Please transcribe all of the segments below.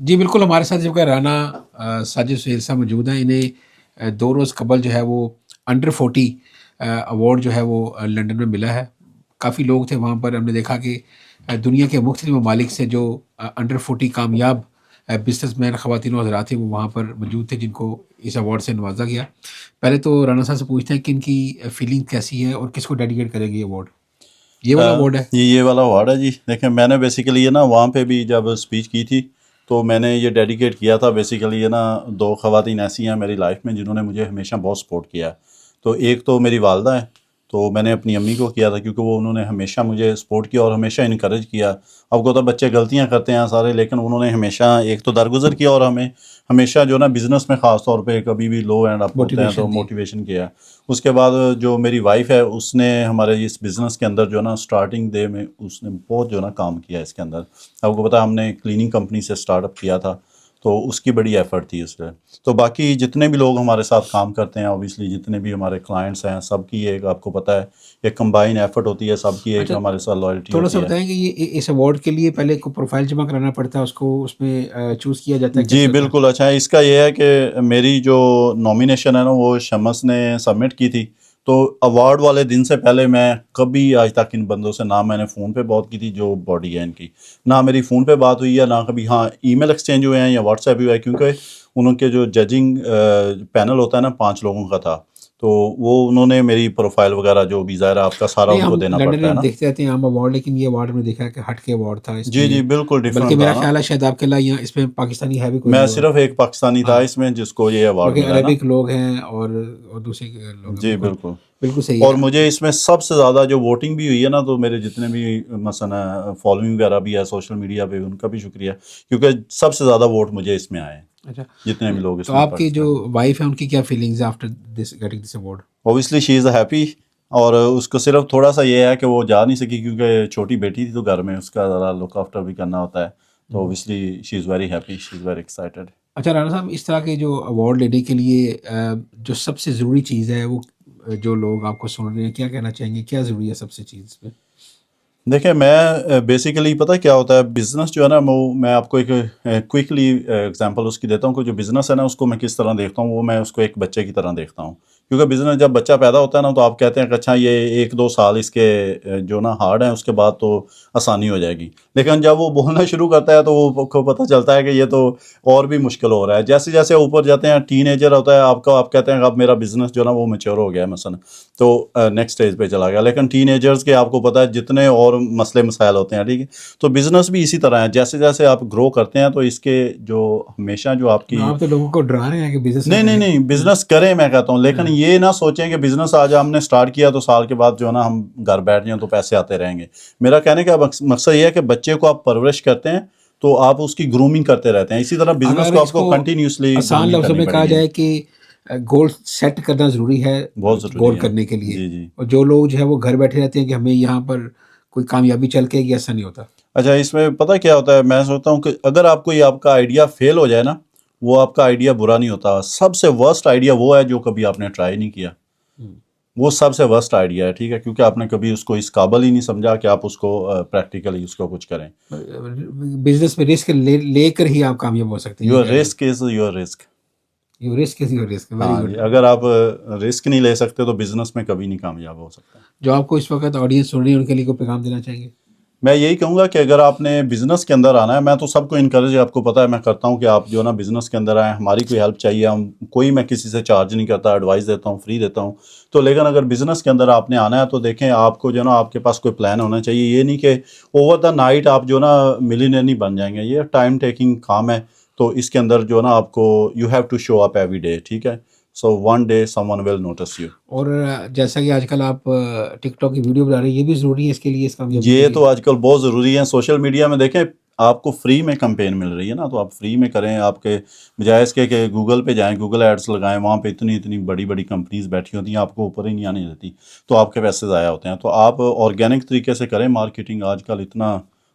جی بالکل، ہمارے ساتھ جو کہ رانا ساجد سہیل صاحب موجود ہیں. انہیں 2 روز قبل جو ہے وہ انڈر 40 ایوارڈ جو ہے وہ لنڈن میں ملا ہے. کافی لوگ تھے وہاں پر. ہم نے دیکھا کہ دنیا کے مختلف ممالک سے جو انڈر 40 کامیاب بزنس مین خواتین و حضرات تھے وہ وہاں پر موجود تھے، جن کو اس ایوارڈ سے نوازا گیا. پہلے تو رانا صاحب سے پوچھتے ہیں کہ ان کی فیلنگ کیسی ہے اور کس کو ڈیڈیکیٹ کرے گی یہ ایوارڈ؟ یہ والا ایوارڈ ہے؟ یہ والا ایوارڈ ہے جی. دیکھیں میں نے بیسیکلی یہ نا وہاں پہ بھی جب اسپیچ کی تھی تو میں نے یہ ڈیڈیکیٹ کیا تھا. بیسیکلی یہ نا 2 خواتین ایسی ہیں میری لائف میں جنہوں نے مجھے ہمیشہ بہت سپورٹ کیا ہے. تو ایک تو میری والدہ ہیں، تو میں نے اپنی امی کو کیا تھا کیونکہ وہ انہوں نے ہمیشہ مجھے سپورٹ کیا اور ہمیشہ انکریج کیا. اب کو تو بچے غلطیاں کرتے ہیں سارے، لیکن انہوں نے ہمیشہ ایک تو درگزر کیا اور ہمیں ہمیشہ جو نا بزنس میں خاص طور پہ کبھی بھی لو اینڈ اپ ہوتے ہیں تو موٹیویشن کیا. اس کے بعد جو میری وائف ہے اس نے ہمارے اس بزنس کے اندر جو نا سٹارٹنگ ڈے میں اس نے بہت جو نا کام کیا اس کے اندر. آپ کو پتا ہم نے کلیننگ کمپنی سے سٹارٹ اپ کیا تھا تو اس کی بڑی ایفرٹ تھی اس میں. تو باقی جتنے بھی لوگ ہمارے ساتھ کام کرتے ہیں اوبیسلی جتنے بھی ہمارے کلائنٹس ہیں سب کی ایک آپ کو پتہ ہے ایک کمبائن ایفرٹ ہوتی ہے، سب کی ایک ہمارے ساتھ لائلٹی تھوڑا سا ہوتی ہے. بتائیں کہ یہ اس ایوارڈ کے لیے پہلے کو پروفائل جمع کرانا پڑتا ہے، اس کو اس میں چوز کیا جاتا ہے؟ جی بالکل. اچھا اس کا یہ ہے کہ میری جو نامینیشن ہے نا وہ شمس نے سبمٹ کی تھی. تو ایوارڈ والے دن سے پہلے میں کبھی آج تک ان بندوں سے نہ میں نے فون پہ بات کی تھی، جو باڈی ہے ان کی نہ میری فون پہ بات ہوئی ہے، نہ کبھی ہاں ای میل ایکسچینج ہوئے ہیں یا واٹس ایپ ہوئے ہیں، کیونکہ ان کے جو ججنگ پینل ہوتا ہے نا 5 لوگوں کا تھا تو وہ انہوں نے میری پروفائل وغیرہ جو بھی ظاہر آپ کا سارا ان کو دینا پڑتا ہے نا. دیکھتے رہتے ہیں عام ایوارڈ، لیکن یہ ایوارڈ میں دیکھا کہ ہٹ کے ایوارڈ تھا. جی جی بالکل ڈفرینٹ بلکہ میرا تھا نا. خیال ہے شاید آپ کے علاوہ یہاں اس میں پاکستانی ہے بھی کوئی؟ میں صرف ایک پاکستانی تھا اس میں جس کو یہ ایوارڈ ملا نا. عربک لوگ ہیں اور دوسرے لوگ. جی بالکل. بالکل صحیح. اور مجھے اس میں سب سے زیادہ جو ووٹنگ بھی ہوئی ہے نا، تو میرے جتنے بھی مثلا فالوئنگ وغیرہ بھی ہے سوشل میڈیا پہ ان کا بھی شکریہ، کیونکہ سب سے زیادہ ووٹ مجھے اس میں آئے ہیں. اچھا جتنے بھی لوگ اس تو میں آپ کی جو وائف ہے ان کی کیا feelings after this getting this award? Obviously she is happy. اور اس کو صرف تھوڑا سا یہ ہے کہ وہ جا نہیں سکی کیونکہ چھوٹی بیٹی تھی تو گھر میں اس کا ذرا لک آفٹر بھی کرنا ہوتا ہے. تو obviously she is very happy, she is very excited. اچھا رانا صاحب، اس طرح کے جو ایوارڈ لینے کے لیے جو سب سے ضروری چیز ہے وہ جو لوگ آپ کو سن رہے ہیں کیا کہنا چاہیں گے، کیا ضروری ہے سب سے چیز میں؟ دیکھیں میں بیسیکلی پتہ کیا ہوتا ہے بزنس جو ہے نا وہ میں آپ کو ایک کوئکلی ایگزامپل اس کی دیتا ہوں کہ جو بزنس ہے نا اس کو میں کس طرح دیکھتا ہوں. وہ میں اس کو ایک بچے کی طرح دیکھتا ہوں، کیونکہ بزنس جب بچہ پیدا ہوتا ہے نا تو آپ کہتے ہیں کہ اچھا یہ 1-2 سال اس کے جو نا ہارڈ ہیں، اس کے بعد تو آسانی ہو جائے گی. لیکن جب وہ بولنا شروع کرتا ہے تو وہ کو پتہ چلتا ہے کہ یہ تو اور بھی مشکل ہو رہا ہے. جیسے جیسے اوپر جاتے ہیں ٹین ایجر ہوتا ہے آپ کا، آپ کہتے ہیں کہ اب میرا بزنس جو ہے نا وہ میچور ہو گیا ہے مثلا، تو نیکسٹ اسٹیج پہ چلا گیا. لیکن ٹین ایجرز کے آپ کو پتہ ہے جتنے اور مسئلے مسائل ہوتے ہیں، ٹھیک ہے. تو بزنس بھی اسی طرح ہے، جیسے جیسے آپ گرو کرتے ہیں تو اس کے جو ہمیشہ جو آپ کی آپ تو لوگوں کو ڈرا رہے ہیں کہ بزنس نہیں بزنس کریں میں کہتا ہوں، لیکن یہ نہ سوچیں کہ بزنس آج ہم نے سٹارٹ کیا تو سال کے بعد جو ہے نا ہم گھر بیٹھ جائیں تو پیسے آتے رہیں گے. میرا کہنے کا مقصد یہ ہے کہ بچے کو آپ پرورش کرتے ہیں تو آپ اس کی گرومنگ کرتے رہتے ہیں. اسی طرح بزنس کو آپ کو کنٹینیوسلی آسان لفظوں میں کہا جائے کہ گول سیٹ کرنا ضروری ہے بہت ضروری گول ہے کرنے کے لیے. جی جی. اور جو لوگ جو ہے وہ گھر بیٹھے رہتے ہیں کہ ہمیں یہاں پر کوئی کامیابی چل کے گی، ایسا نہیں ہوتا. اچھا اس میں پتہ کیا ہوتا ہے، میں سوچتا ہوں کہ اگر آپ کوئی آپ کا آئیڈیا فیل ہو جائے نا، وہ آپ کا آئیڈیا برا نہیں ہوتا. سب سے ورسٹ آئیڈیا وہ ہے جو کبھی آپ نے ٹرائی نہیں کیا، وہ سب سے ورسٹ آئیڈیا ہے. ٹھیک ہے، کیونکہ آپ نے کبھی اس کو اس قابل ہی نہیں سمجھا کہ آپ اس کو پریکٹیکلی اس کو کچھ کریں. بزنس میں رسک لے کر ہی آپ کامیاب ہو سکتے ہیں. Your risk is your risk. Your risk is your risk. ہاں جی، اگر آپ رسک نہیں لے سکتے تو بزنس میں کبھی نہیں کامیاب ہو سکتا. جو آپ کو اس وقت آڈینس سن رہی ہے ان کے لیے کوئی پیغام دینا چاہیں گے؟ میں یہی کہوں گا کہ اگر آپ نے بزنس کے اندر آنا ہے، میں تو سب کو انکریج آپ کو پتہ ہے میں کرتا ہوں کہ آپ جو ہے نا بزنس کے اندر آئیں. ہماری کوئی ہیلپ چاہیے، ہم کوئی میں کسی سے چارج نہیں کرتا، ایڈوائس دیتا ہوں، فری دیتا ہوں. تو لیکن اگر بزنس کے اندر آپ نے آنا ہے تو دیکھیں آپ کو جو ہے نا آپ کے پاس کوئی پلان ہونا چاہیے. یہ نہیں کہ اوور دا نائٹ آپ جو ہے نا ملینئر نہیں بن جائیں گے. یہ ٹائم ٹیکنگ کام ہے، تو اس کے اندر جو ہے نا آپ کو you have to show up every day. ٹھیک ہے، so one day someone will notice you. اور جیسا کہ آج کل آپ ٹک ٹاک کی ویڈیو بنا رہے ہیں، یہ بھی ضروری ہے اس کے لیے، اس کامیابی یہ تو آج کل بہت ضروری ہے. سوشل میڈیا میں دیکھیں آپ کو فری میں کمپین مل رہی ہے نا، تو آپ فری میں کریں. آپ کے بجائے اس کے کہ گوگل پہ جائیں، گوگل ایڈس لگائیں، وہاں پہ اتنی بڑی بڑی کمپنیز بیٹھی ہوتی ہیں، آپ کو اوپر ہی نہیں آنے دیتی، تو آپ کے پیسے ضائع ہوتے ہیں. تو آپ آرگینک طریقے سے کریں مارکیٹنگ. آج کل اتنا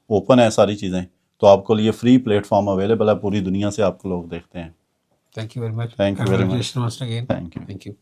اوپن ہے ساری چیزیں، تو آپ کو یہ فری پلیٹ فارم اویلیبل ہے، پوری دنیا سے آپ کو لوگ دیکھتے ہیں. Thank you very much. Thank you very much. Thank you.